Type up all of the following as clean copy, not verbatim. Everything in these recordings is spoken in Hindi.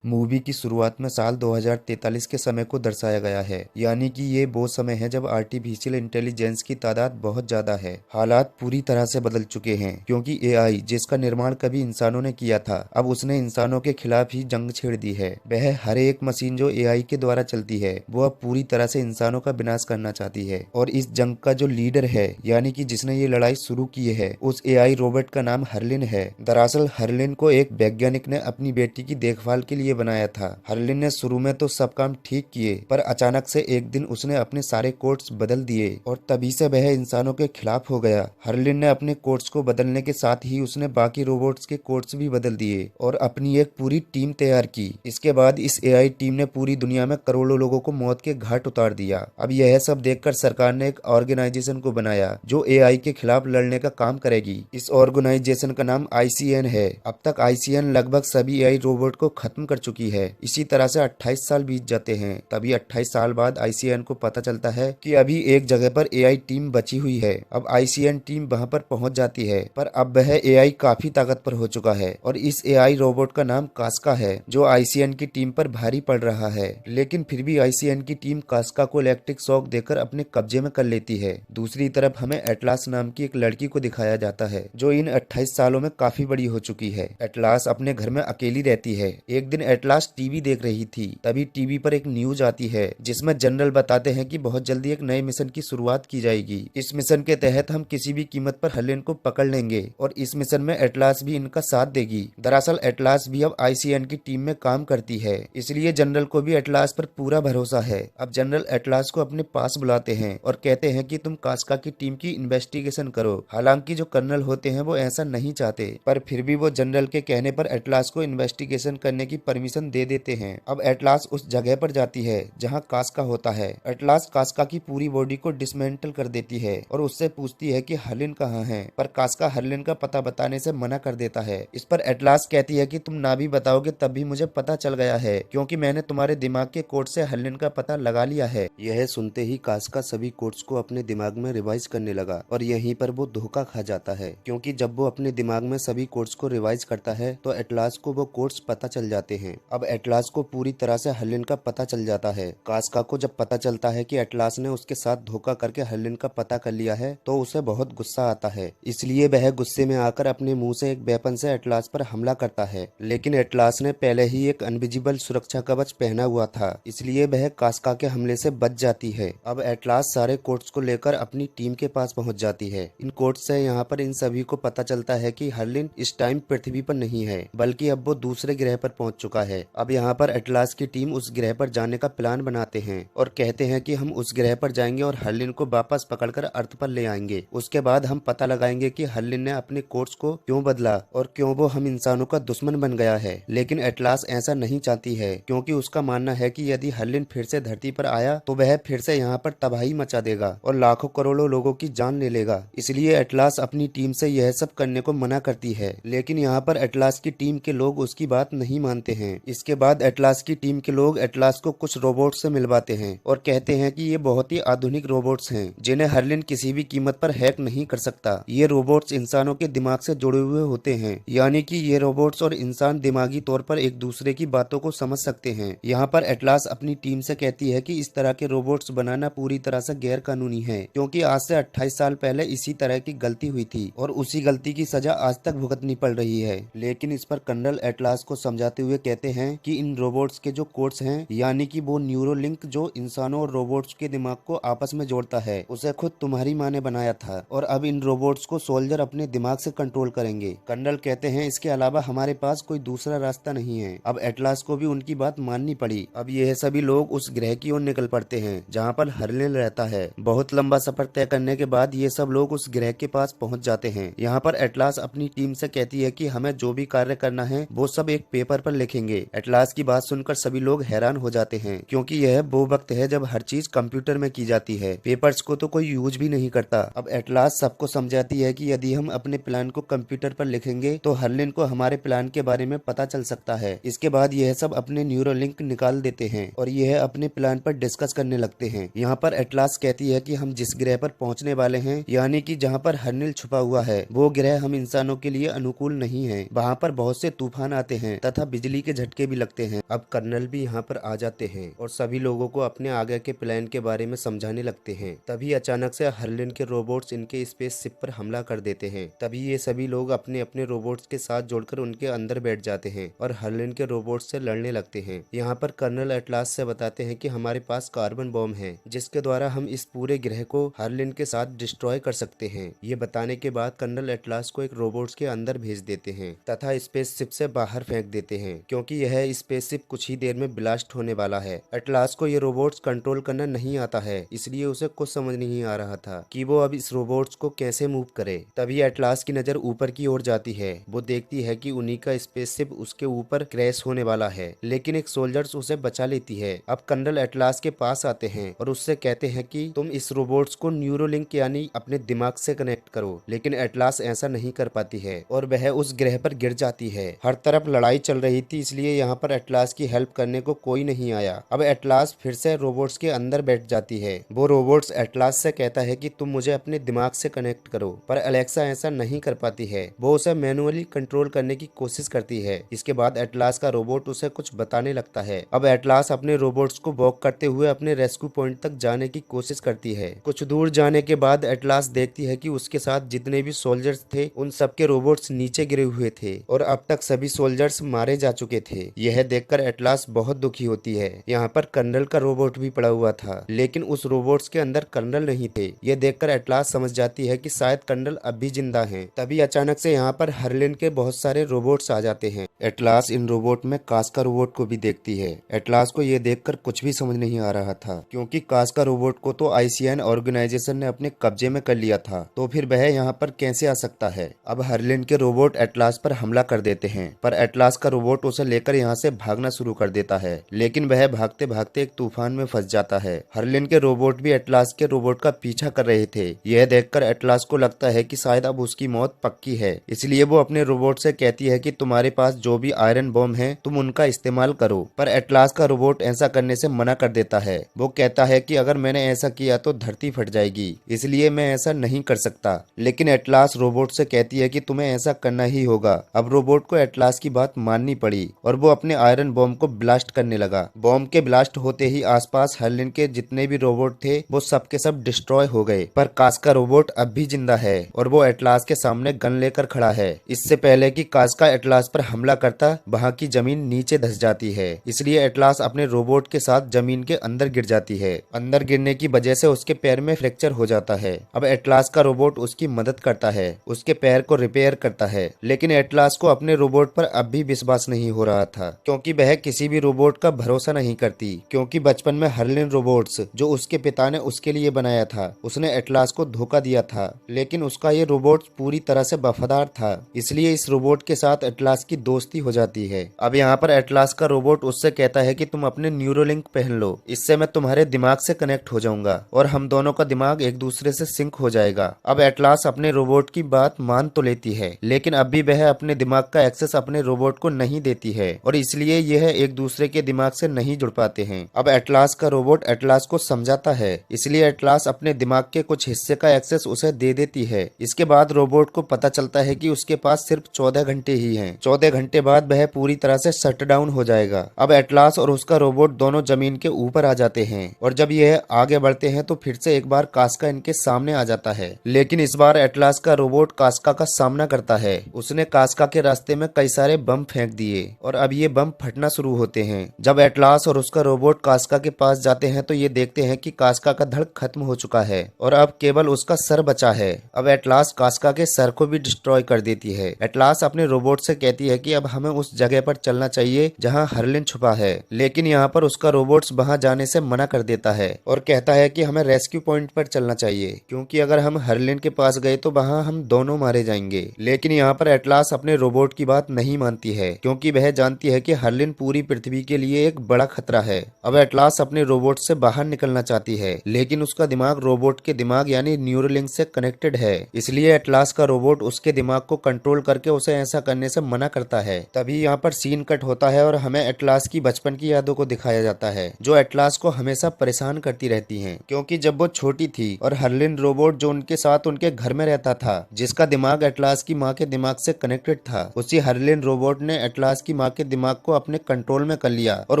मूवी की शुरुआत में साल 2043 के समय को दर्शाया गया है, यानी कि ये वो समय है जब आर्टिफिशियल इंटेलिजेंस की तादाद बहुत ज्यादा है। हालात पूरी तरह से बदल चुके हैं क्योंकि एआई, जिसका निर्माण कभी इंसानों ने किया था, अब उसने इंसानों के खिलाफ ही जंग छेड़ दी है। वह हर एक मशीन जो एआई के द्वारा चलती है, वो अब पूरी तरह से इंसानों का विनाश करना चाहती है। और इस जंग का जो लीडर है, यानी कि जिसने ये लड़ाई शुरू की है, उस एआई रोबोट का नाम हर्लिन है। दरअसल हर्लिन को एक वैज्ञानिक ने अपनी बेटी की देखभाल के लिए बनाया था। हर्लिन ने शुरू में तो सब काम ठीक किए, पर अचानक से एक दिन उसने अपने सारे कोड्स बदल दिए और तभी से वह इंसानों के खिलाफ हो गया। हर्लिन ने अपने कोड्स को बदलने के साथ ही उसने बाकी रोबोट्स के कोड्स भी बदल दिए और अपनी एक पूरी टीम तैयार की। इसके बाद इस एआई टीम ने पूरी दुनिया में करोड़ों लोगों को मौत के घाट उतार दिया। अब यह सब देखकर सरकार ने एक ऑर्गेनाइजेशन को बनाया जो एआई के खिलाफ लड़ने का काम करेगी। इस ऑर्गेनाइजेशन का नाम आईसीएन है। अब तक आईसीएन लगभग सभी एआई रोबोट को खत्म कर चुकी है। इसी तरह से 28 साल बीत जाते हैं। तभी 28 साल बाद आईसीएन को पता चलता है कि अभी एक जगह पर एआई टीम बची हुई है। अब आईसीएन टीम वहां पर पहुंच जाती है, पर अब वह एआई काफी ताकतवर हो चुका है और इस एआई रोबोट का नाम कास्का है, जो आईसीएन की टीम पर भारी पड़ रहा है। लेकिन फिर भी आईसीएन की टीम कास्का को इलेक्ट्रिक शॉक देकर अपने कब्जे में कर लेती है। दूसरी तरफ हमें एटलास नाम की एक लड़की को दिखाया जाता है, जो इन 28 सालों में काफी बड़ी हो चुकी है। एटलास अपने घर में अकेली रहती है। एक दिन एटलास टीवी देख रही थी, तभी टीवी पर एक न्यूज आती है जिसमें जनरल बताते हैं कि बहुत जल्दी एक नए मिशन की शुरुआत की जाएगी। इस मिशन के तहत हम किसी भी कीमत पर हर्लिन को पकड़ लेंगे और इस मिशन में एटलास भी इनका साथ देगी। दरअसल एटलास भी अब आईसीएन की टीम में काम करती है, इसलिए जनरल को भी एटलास पर पूरा भरोसा है। अब जनरल एटलास को अपने पास बुलाते हैं और कहते हैं कि तुम कास्का की टीम की इन्वेस्टिगेशन करो। हालांकि जो कर्नल होते हैं वो ऐसा नहीं चाहते, पर फिर भी वो जनरल के कहने पर एटलास को इन्वेस्टिगेशन करने की परमिशन दे देते हैं। अब एटलास उस जगह पर जाती है जहां कास्का होता है। एटलास कास्का की पूरी बॉडी को डिसमेंटल कर देती है और उससे पूछती है कि हर्लिन कहाँ है, पर कास्का हर्लिन का पता बताने से मना कर देता है। इस पर एटलास कहती है कि तुम ना भी बताओगे तब भी मुझे पता चल गया है, क्योंकि मैंने तुम्हारे दिमाग के कोड से हर्लिन का पता लगा लिया है। यह सुनते ही कास्का सभी कोड्स को अपने दिमाग में रिवाइज करने लगा और यहीं पर वो धोखा खा जाता है, क्योंकि जब वो अपने दिमाग में सभी कोड्स को रिवाइज करता है तो एटलास को वो कोड्स पता चल जाते हैं। अब एटलास को पूरी तरह से हर्लिन का पता चल जाता है। कास्का को जब पता चलता है कि एटलास ने उसके साथ धोखा करके हर्लिन का पता कर लिया है तो उसे बहुत गुस्सा आता है, इसलिए वह गुस्से में आकर अपने मुंह से एक वेपन से एटलास पर हमला करता है। लेकिन एटलास ने पहले ही एक अनविजिबल सुरक्षा कवच पहना हुआ था, इसलिए वह कास्का के हमले से बच जाती है। अब एटलास सारे कोड्स को लेकर अपनी टीम के पास पहुंच जाती है। इन कोड्स से यहाँ पर इन सभी को पता चलता है कि हर्लिन इस टाइम पृथ्वी पर नहीं है, बल्कि अब वो दूसरे ग्रह पर पहुंच चुका है। अब यहाँ पर एटलास की टीम उस ग्रह पर जाने का प्लान बनाते हैं और कहते हैं कि हम उस ग्रह पर जाएंगे और हर्लिन को वापस पकड़कर अर्थ पर ले आएंगे। उसके बाद हम पता लगाएंगे कि हर्लिन ने अपने कोड्स को क्यों बदला और क्यों वो हम इंसानों का दुश्मन बन गया है। लेकिन एटलास ऐसा नहीं चाहती है, क्योंकि उसका मानना है कि यदि हर्लिन फिर से धरती पर आया तो वह फिर से यहाँ पर तबाही मचा देगा और लाखों करोड़ों लोगों की जान ले लेगा। इसलिए एटलास अपनी टीम से यह सब करने को मना करती है। लेकिन यहाँ पर एटलास की टीम के लोग उसकी बात नहीं मानते हैं। इसके बाद एटलास की टीम के लोग एटलास को कुछ रोबोट से मिलवाते हैं और कहते हैं कि ये बहुत ही आधुनिक रोबोट्स हैं, जिन्हें हर्लिन किसी भी कीमत पर हैक नहीं कर सकता। ये रोबोट्स इंसानों के दिमाग से जुड़े हुए होते हैं, यानी कि ये रोबोट्स और इंसान दिमागी तौर पर एक दूसरे की बातों को समझ सकते हैं। यहाँ पर एटलास अपनी टीम से कहती है कि इस तरह के रोबोट्स बनाना पूरी तरह से गैर कानूनी है, क्योंकि आज से 28 साल पहले इसी तरह की गलती हुई थी और उसी गलती की सजा आज तक भुगतनी पड़ रही है। लेकिन इस पर कर्नल एटलास को समझाते हुए कहते हैं कि इन रोबोट्स के जो कोड्स हैं, यानी कि वो न्यूरो लिंक जो इंसानों और रोबोट्स के दिमाग को आपस में जोड़ता है, उसे खुद तुम्हारी माँ ने बनाया था और अब इन रोबोट्स को सोल्जर अपने दिमाग से कंट्रोल करेंगे। कर्नल कहते हैं इसके अलावा हमारे पास कोई दूसरा रास्ता नहीं है। अब एटलास को भी उनकी बात माननी पड़ी। अब यह सभी लोग उस ग्रह की ओर निकल पड़ते हैं जहाँ पर हर्लिन रहता है। बहुत लंबा सफर तय करने के बाद ये सब लोग उस ग्रह के पास पहुंच जाते हैं। यहाँ पर एटलास अपनी टीम से कहती है कि हमें जो भी कार्य करना है वो सब एक पेपर पर लिखेंगे। एटलास की बात सुनकर सभी लोग हैरान हो जाते हैं, क्योंकि यह वो वक्त है जब हर चीज कंप्यूटर में की जाती है, पेपर्स को तो कोई यूज भी नहीं करता। अब एटलास सबको समझाती है कि यदि हम अपने प्लान को कंप्यूटर पर लिखेंगे तो हर्लिन को हमारे प्लान के बारे में पता चल सकता है। इसके बाद यह सब अपने न्यूरो लिंक निकाल देते हैं और यह अपने प्लान पर डिस्कस करने लगते हैं। यहाँ पर एटलास कहती है कि हम जिस ग्रह पर पहुंचने वाले हैं, यानी कि जहाँ पर हर्लिन छुपा हुआ है, वो ग्रह हम इंसानों के लिए अनुकूल नहीं है। वहाँ पर बहुत से तूफान आते हैं तथा बिजली के झटके भी लगते हैं। अब कर्नल भी यहाँ पर आ जाते हैं और सभी लोगों को अपने आगे के प्लान के बारे में समझाने लगते हैं। तभी अचानक से हर्लिन के रोबोट्स इनके स्पेसशिप पर हमला कर देते हैं। तभी ये सभी लोग अपने अपने रोबोट्स के साथ जोड़कर उनके अंदर बैठ जाते हैं और हर्लिन के रोबोट्स से लड़ने लगते हैं। यहाँ पर कर्नल एटलास से बताते हैं कि हमारे पास कार्बन बॉम्ब है जिसके द्वारा हम इस पूरे ग्रह को हर्लिन के साथ डिस्ट्रॉय कर सकते हैं। ये बताने के बाद कर्नल एटलास को एक रोबोट्स के अंदर भेज देते हैं तथा स्पेसशिप से बाहर फेंक देते हैं क्योंकि यह स्पेसशिप कुछ ही देर में ब्लास्ट होने वाला है। एटलास को ये रोबोट्स कंट्रोल करना नहीं आता है, इसलिए उसे कुछ समझ नहीं आ रहा था कि वो अब इस रोबोट्स को कैसे मूव करे। तभी एटलास की नजर ऊपर की ओर जाती है। वो देखती है कि उन्हीं का स्पेसशिप उसके ऊपर क्रैश होने वाला है, लेकिन एक सोल्जर्स उसे बचा लेती है। अब कर्नल एटलास के पास आते हैं और उससे कहते हैं कि तुम इस रोबोट्स को न्यूरोलिंक यानी अपने दिमाग से कनेक्ट करो, लेकिन एटलास ऐसा नहीं कर पाती है और वह उस ग्रह पर गिर जाती है। हर तरफ लड़ाई चल रही थी, इसलिए यहाँ पर एटलास की हेल्प करने को कोई नहीं आया। अब एटलास फिर से रोबोट्स के अंदर बैठ जाती है। वो रोबोट्स एटलास से कहता है कि तुम मुझे अपने दिमाग से कनेक्ट करो, पर अलेक्सा ऐसा नहीं कर पाती है। वो उसे मैनुअली कंट्रोल करने की कोशिश करती है। इसके बाद एटलास का रोबोट उसे कुछ बताने लगता है। अब एटलास अपने रोबोट्स को वॉक करते हुए अपने रेस्क्यू पॉइंट तक जाने की कोशिश करती है। कुछ दूर जाने के बाद एटलास देखती है कि उसके साथ जितने भी सोल्जर्स थे उन सबके रोबोट्स नीचे गिरे हुए थे और अब तक सभी सोल्जर्स मारे जा चुके थे। यह देखकर एटलास बहुत दुखी होती है। यहाँ पर कर्नल का रोबोट भी पड़ा हुआ था, लेकिन उस रोबोट्स के अंदर कर्नल नहीं थे। यह देखकर एटलास समझ जाती है कि शायद कर्नल अब भी जिंदा हैं। तभी अचानक से यहाँ पर हर्लिन के बहुत सारे रोबोट्स आ जाते हैं। एटलास इन रोबोट में कास्का रोबोट को भी देखती है। एटलास को यह देखकर कुछ भी समझ नहीं आ रहा था, क्योंकि कास्का रोबोट को तो आईसीएन ऑर्गेनाइजेशन ने अपने कब्जे में कर लिया था, तो फिर वह यहाँ पर कैसे आ सकता है। अब हर्लिन के रोबोट एटलास पर हमला कर देते हैं, पर एटलास का रोबोट उसे लेकर यहाँ से भागना शुरू कर देता है, लेकिन वह भागते भागते एक तूफान में फंस जाता है। हर्लिन के रोबोट भी एटलास के रोबोट का पीछा कर रहे थे। यह देखकर एटलास को लगता है कि शायद अब उसकी मौत पक्की है, इसलिए वो अपने रोबोट से कहती है कि तुम्हारे पास जो भी आयरन बॉम्ब है तुम उनका इस्तेमाल करो, पर एटलास का रोबोट ऐसा करने से मना कर देता है। वो कहता है कि अगर मैंने ऐसा किया तो धरती फट जाएगी, इसलिए मैं ऐसा नहीं कर सकता। लेकिन एटलास रोबोट से कहती है कि तुम्हें ऐसा करना ही होगा। अब रोबोट को एटलास की बात माननी पड़ी और वो अपने आयरन बॉम्ब को ब्लास्ट करने लगा। बॉम्ब के ब्लास्ट होते ही आसपास हर्लिन के जितने भी रोबोट थे वो सब के सब डिस्ट्रॉय हो गए, पर कास्का रोबोट अब भी जिंदा है और वो एटलास के सामने गन लेकर खड़ा है। इससे पहले कि कास्का एटलास पर हमला करता, वहाँ की जमीन नीचे धंस जाती है, इसलिए एटलास अपने रोबोट के साथ जमीन के अंदर गिर जाती है। अंदर गिरने की वजह से उसके पैर में फ्रैक्चर हो जाता है। अब एटलास का रोबोट उसकी मदद करता है, उसके पैर को रिपेयर करता है, लेकिन एटलास को अपने रोबोट पर अब भी विश्वास नहीं हो रहा था, क्योंकि वह किसी भी रोबोट का भरोसा नहीं करती। क्योंकि बचपन में हर्लिन रोबोट्स जो उसके पिता ने उसके लिए बनाया था, उसने एटलास को धोखा दिया था, लेकिन उसका ये रोबोट पूरी तरह से वफादार था, इसलिए इस रोबोट के साथ एटलास की दोस्ती हो जाती है। अब यहाँ पर एटलास का रोबोट उससे कहता है कि तुम अपने न्यूरोलिंक पहन लो, इससे मैं तुम्हारे दिमाग से कनेक्ट हो जाऊंगा और हम दोनों का दिमाग एक दूसरे से सिंक हो जाएगा। अब एटलास अपने रोबोट की बात मान तो लेती है, लेकिन अब भी वह अपने दिमाग का एक्सेस अपने रोबोट को नहीं देती है और इसलिए यह एक दूसरे के दिमाग से नहीं जुड़ पाते हैं। अब एटलास का रोबोट एटलास को समझाता है, इसलिए एटलास अपने दिमाग के कुछ हिस्से का एक्सेस उसे दे देती है। इसके बाद रोबोट को पता चलता है कि उसके पास सिर्फ 14 घंटे ही हैं। 14 घंटे बाद वह पूरी तरह से शट डाउन हो जाएगा। अब एटलास और उसका रोबोट दोनों जमीन के ऊपर आ जाते हैं और जब यह आगे बढ़ते हैं तो फिर से एक बार कास्का इनके सामने आ जाता है, लेकिन इस बार एटलास का रोबोट कास्का का सामना करता है। उसने कास्का के रास्ते में कई सारे बम फेंक दिए और अब ये बम फटना शुरू होते हैं। जब एटलास और उसका रोबोट कास्का के पास जाते हैं तो ये देखते हैं कि कास्का का धड़ खत्म हो चुका है और अब केवल उसका सर बचा है। अब एटलास कास्का के सर को भी डिस्ट्रॉय कर देती है। एटलास अपने रोबोट से कहती है कि अब हमें उस जगह पर चलना चाहिए जहाँ हर्लिन छुपा है, लेकिन यहाँ पर उसका रोबोट वहाँ जाने से मना कर देता है और कहता है कि हमें रेस्क्यू पॉइंट पर चलना चाहिए, क्योंकि अगर हम हर्लिन के पास गए तो वहाँ हम दोनों मारे जाएंगे। लेकिन यहाँ पर एटलास अपने रोबोट की बात नहीं मानती है, क्योंकि वह जानती है कि हर्लिन पूरी पृथ्वी के लिए एक बड़ा खतरा है। अब एटलास अपने रोबोट से बाहर निकलना चाहती है, लेकिन उसका दिमाग रोबोट के दिमाग यानी न्यूरोलिंक से कनेक्टेड है, इसलिए एटलास का रोबोट उसके दिमाग को कंट्रोल करके उसे ऐसा करने से मना करता है। तभी यहाँ पर सीन कट होता है और हमें एटलास की बचपन की यादों को दिखाया जाता है, जो एटलास को हमेशा परेशान करती रहती हैं, क्योंकि जब वो छोटी थी और हर्लिन रोबोट जो उनके साथ उनके घर में रहता था, जिसका दिमाग एटलास की माँ के दिमाग से कनेक्टेड था, उसी हर्लिन रोबोट ने एटलास की माँ के दिमाग को अपने कंट्रोल में कर लिया और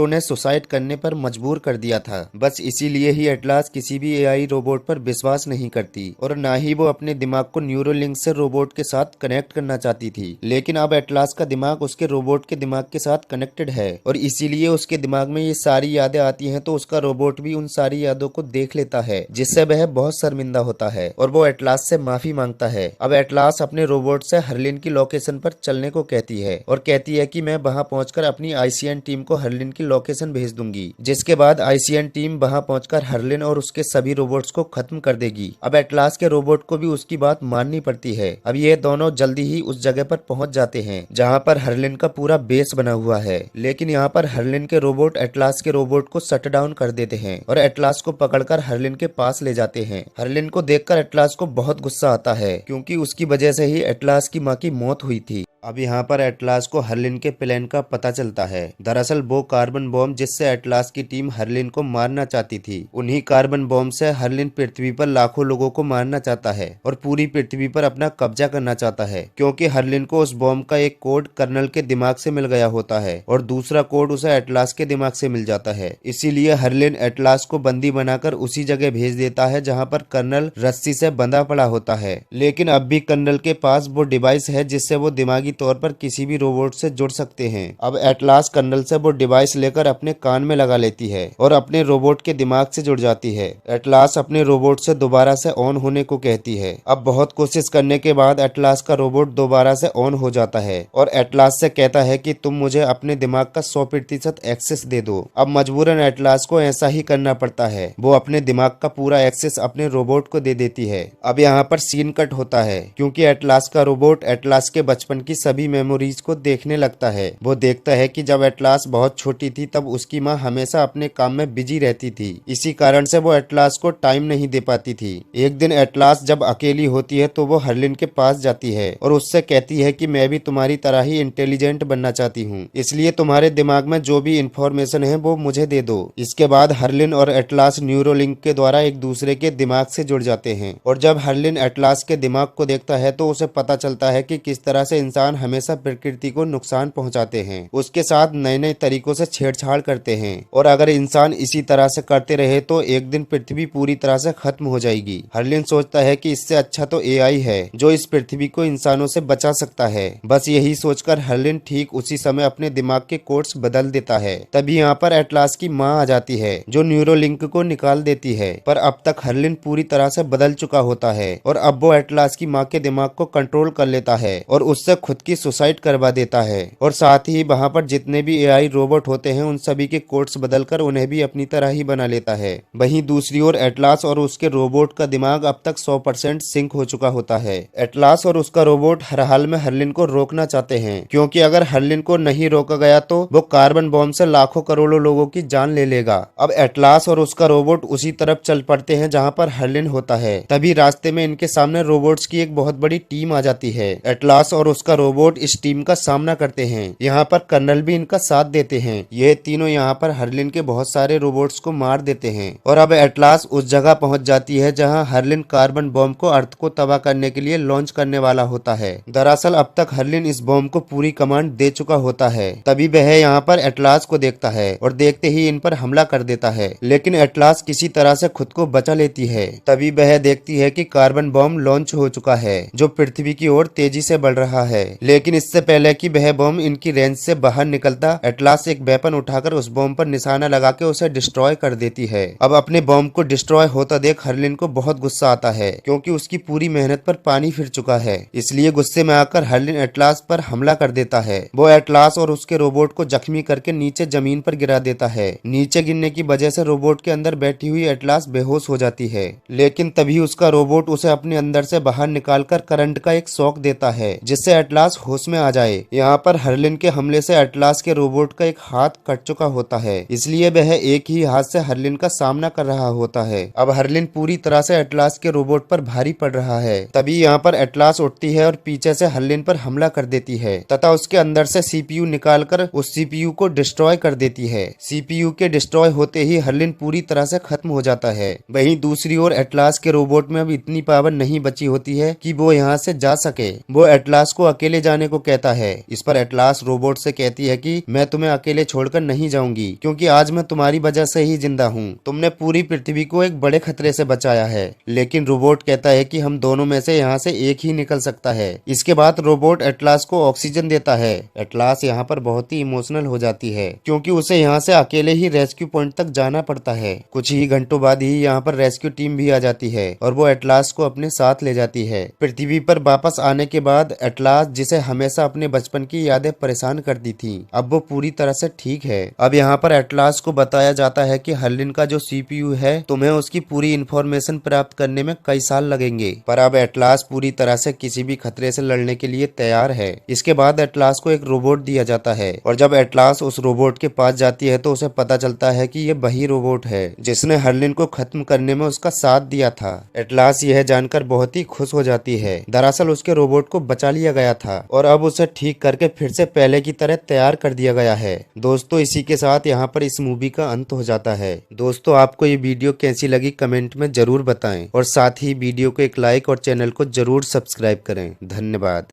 उन्हें सुसाइड करने पर मजबूर कर दिया था। बस इसीलिए ही एटलास किसी भी एआई रोबोट पर विश्वास नहीं करती और ना ही वो अपने दिमाग को न्यूरोलिंक से रोबोट के साथ कनेक्ट करना चाहती थी। लेकिन अब एटलास का दिमाग उसके रोबोट के दिमाग के साथ कनेक्टेड है और इसीलिए उसके दिमाग में ये सारी यादें आती हैं, तो उसका रोबोट भी उन सारी यादों को देख लेता है, जिससे वह बहुत शर्मिंदा होता है और वो एटलास से माफी मांगता है। अब एटलास अपने रोबोट से हर्लिन की लोकेशन पर चलने को कहती है और कहती है कि मैं वहां पहुंचकर अपनी आईसीएन टीम को हर्लिन की लोकेशन भेज दूंगी, जिसके बाद आईसीएन टीम वहां पहुंचकर हर्लिन और उसके सभी रोबोट्स को खत्म कर देगी। अब एटलास के रोबोट को भी उसकी बात माननी पड़ती है। अब ये दोनों जल्दी ही उस जगह पर पहुंच जाते हैं जहां पर हर्लिन का पूरा बेस बना हुआ है। लेकिन यहाँ पर हर्लिन के रोबोट एटलास के रोबोट को शट डाउन कर देते हैं और एटलास को पकड़कर हर्लिन के पास ले जाते हैं। हर्लिन को देखकर एटलास को बहुत गुस्सा आता है, क्योंकि उसकी वजह से ही एटलास की माँ की मौत हुई थी। अब यहाँ पर एटलास को हर्लिन के प्लान का पता चलता है। दरअसल वो कार्बन बॉम्ब जिससे एटलास की टीम हर्लिन को मारना चाहती थी, उन्हीं कार्बन बॉम्ब से हर्लिन पृथ्वी पर लाखों लोगों को मारना चाहता है और पूरी पृथ्वी पर अपना कब्जा करना चाहता है, क्योंकि हर्लिन को उस बॉम्ब का एक कोड कर्नल के दिमाग से मिल गया होता है और दूसरा कोड उसे एटलास के दिमाग से मिल जाता है। इसीलिए हर्लिन एटलास को बंदी बनाकर उसी जगह भेज देता है जहाँ पर कर्नल रस्सी से बंधा पड़ा होता है। लेकिन अब भी कर्नल के पास वो डिवाइस है जिससे वो दिमागी तौर पर किसी भी रोबोट से जुड़ सकते हैं। अब एटलास कर्नल से वो डिवाइस लेकर अपने कान में लगा लेती है और अपने रोबोट के दिमाग से जुड़ जाती है। एटलास अपने रोबोट से दोबारा से ऑन होने को कहती है। अब बहुत कोशिश करने के बाद एटलास का रोबोट दोबारा से ऑन हो जाता है और एटलास से कहता है कि तुम मुझे अपने दिमाग का 100% एक्सेस दे दो। अब मजबूरन एटलास को ऐसा ही करना पड़ता है। वो अपने दिमाग का पूरा एक्सेस अपने रोबोट को दे देती है। अब यहाँ पर सीन कट होता है, क्योंकि एटलास का रोबोट एटलास के बचपन की सभी मेमोरीज को देखने लगता है। वो देखता है कि जब एटलास बहुत छोटी थी तब उसकी माँ हमेशा अपने काम में बिजी रहती थी, इसी कारण से वो एटलास को टाइम नहीं दे पाती थी। एक दिन एटलास जब अकेली होती है तो वो हर्लिन के पास जाती है और उससे कहती है कि मैं भी तुम्हारी तरह ही इंटेलिजेंट बनना चाहती हूँ, इसलिए तुम्हारे दिमाग में जो भी इंफॉर्मेशन है वो मुझे दे दो। इसके बाद हर्लिन और एटलास न्यूरोलिंक के द्वारा एक दूसरे के दिमाग से जुड़ जाते हैं और जब हर्लिन एटलास के दिमाग को देखता है तो उसे पता चलता है कि किस तरह से इंसान हमेशा प्रकृति को नुकसान पहुंचाते हैं, उसके साथ नए नए तरीकों से छेड़छाड़ करते हैं और अगर इंसान इसी तरह से करते रहे तो एक दिन पृथ्वी पूरी तरह से खत्म हो जाएगी। हर्लिन सोचता है कि इससे अच्छा तो एआई है जो इस पृथ्वी को इंसानों से बचा सकता है। बस यही सोचकर हर्लिन ठीक उसी समय अपने दिमाग के कोड्स बदल देता है। तभी यहाँ पर एटलास की माँ आ जाती है जो न्यूरोलिंक को निकाल देती है, पर अब तक हर्लिन पूरी तरह से बदल चुका होता है और अब वो एटलास की माँ के दिमाग को कंट्रोल कर लेता है और उससे खुद की सुसाइड करवा देता है और साथ ही वहाँ पर जितने भी एआई रोबोट होते हैं उन सभी के कोड्स बदलकर उन्हें भी अपनी तरह ही बना लेता है। वहीं दूसरी ओर एटलास और उसके रोबोट का दिमाग अब तक 100% सिंक हो चुका होता है। एटलास और उसका रोबोट हर हाल में हर्लिन को रोकना चाहते हैं, क्योंकि अगर हर्लिन को नहीं रोका गया तो वो कार्बन बॉम्ब से लाखों करोड़ों लोगों की जान ले लेगा। अब एटलास और उसका रोबोट उसी तरफ चल पड़ते हैं जहाँ पर हर्लिन होता है। तभी रास्ते में इनके सामने रोबोट्स की एक बहुत बड़ी टीम आ जाती है। एटलास और उसका रोबोट इस टीम का सामना करते हैं। यहाँ पर कर्नल भी इनका साथ देते हैं। ये तीनों यहाँ पर हर्लिन के बहुत सारे रोबोट्स को मार देते हैं और अब एटलास उस जगह पहुंच जाती है जहाँ हर्लिन कार्बन बॉम्ब को अर्थ को तबाह करने के लिए लॉन्च करने वाला होता है। दरअसल अब तक हर्लिन इस बॉम्ब को पूरी कमांड दे चुका होता है। तभी वह यहाँ पर एटलास को देखता है और देखते ही इन पर हमला कर देता है, लेकिन एटलास किसी तरह से खुद को बचा लेती है। तभी वह देखती है कि कार्बन बॉम्ब लॉन्च हो चुका है जो पृथ्वी की ओर तेजी से बढ़ रहा है। लेकिन इससे पहले कि वह बॉम्ब इनकी रेंज से बाहर निकलता, एटलास एक वेपन उठाकर उस बॉम्ब पर निशाना लगा के उसे डिस्ट्रॉय कर देती है। अब अपने बॉम्ब को डिस्ट्रॉय होता देख हर्लिन को बहुत गुस्सा आता है, क्योंकि उसकी पूरी मेहनत पर पानी फिर चुका है। इसलिए गुस्से में आकर हर्लिन एटलास पर हमला कर देता है। वो एटलास और उसके रोबोट को जख्मी करके नीचे जमीन पर गिरा देता है। नीचे गिरने की वजह से रोबोट के अंदर बैठी हुई एटलास बेहोश हो जाती है, लेकिन तभी उसका रोबोट उसे अपने अंदर से बाहर निकालकर करंट का एक शॉक देता है, जिससे एटलास होश में आ जाए। यहाँ पर हर्लिन के हमले से एटलास के रोबोट का एक हाथ कट चुका होता है, इसलिए वह एक ही हाथ से हर्लिन का सामना कर रहा होता है। अब हर्लिन पूरी तरह से एटलास के रोबोट पर भारी पड़ रहा है। तभी यहाँ पर एटलास उठती है और पीछे से हर्लिन पर हमला कर देती है तथा उसके अंदर से सीपीयू निकालकर उस सीपीयू को डिस्ट्रॉय कर देती है। सीपीयू के डिस्ट्रॉय होते ही हर्लिन पूरी तरह से खत्म हो जाता है। वहीं दूसरी ओर एटलास के रोबोट में अब इतनी पावर नहीं बची होती है कि वो यहाँ से जा सके। वो एटलास को अकेले अकेले जाने को कहता है। इस पर एटलास रोबोट से कहती है कि मैं तुम्हें अकेले छोड़कर नहीं जाऊंगी, क्योंकि आज मैं तुम्हारी वजह से ही जिंदा हूँ। तुमने पूरी पृथ्वी को एक बड़े खतरे से बचाया है। लेकिन रोबोट कहता है कि हम दोनों में से यहाँ से एक ही निकल सकता है। इसके बाद रोबोट एटलास को ऑक्सीजन देता है। एटलास यहाँ पर बहुत ही इमोशनल हो जाती है, क्योंकि उसे यहाँ से अकेले ही रेस्क्यू पॉइंट तक जाना पड़ता है। कुछ ही घंटों बाद ही यहाँ पर रेस्क्यू टीम भी आ जाती है और वो एटलास को अपने साथ ले जाती है। पृथ्वी पर वापस आने के बाद एटलास, जिसे हमेशा अपने बचपन की यादें परेशान करती थी, अब वो पूरी तरह से ठीक है। अब यहाँ पर एटलास को बताया जाता है कि हर्लिन का जो सीपीयू है, तुम्हें उसकी पूरी इंफॉर्मेशन प्राप्त करने में कई साल लगेंगे, पर अब एटलास पूरी तरह से किसी भी खतरे से लड़ने के लिए तैयार है। इसके बाद एटलास को एक रोबोट दिया जाता है और जब एटलास उस रोबोट के पास जाती है तो उसे पता चलता है कि ये वही रोबोट है जिसने हर्लिन को खत्म करने में उसका साथ दिया था। एटलास यह जानकर बहुत ही खुश हो जाती है। दरअसल उसके रोबोट को बचा लिया गया था और अब उसे ठीक करके फिर से पहले की तरह तैयार कर दिया गया है। दोस्तों, इसी के साथ यहाँ पर इस मूवी का अंत हो जाता है। दोस्तों, आपको ये वीडियो कैसी लगी कमेंट में जरूर बताएं और साथ ही वीडियो को एक लाइक और चैनल को जरूर सब्सक्राइब करें। धन्यवाद।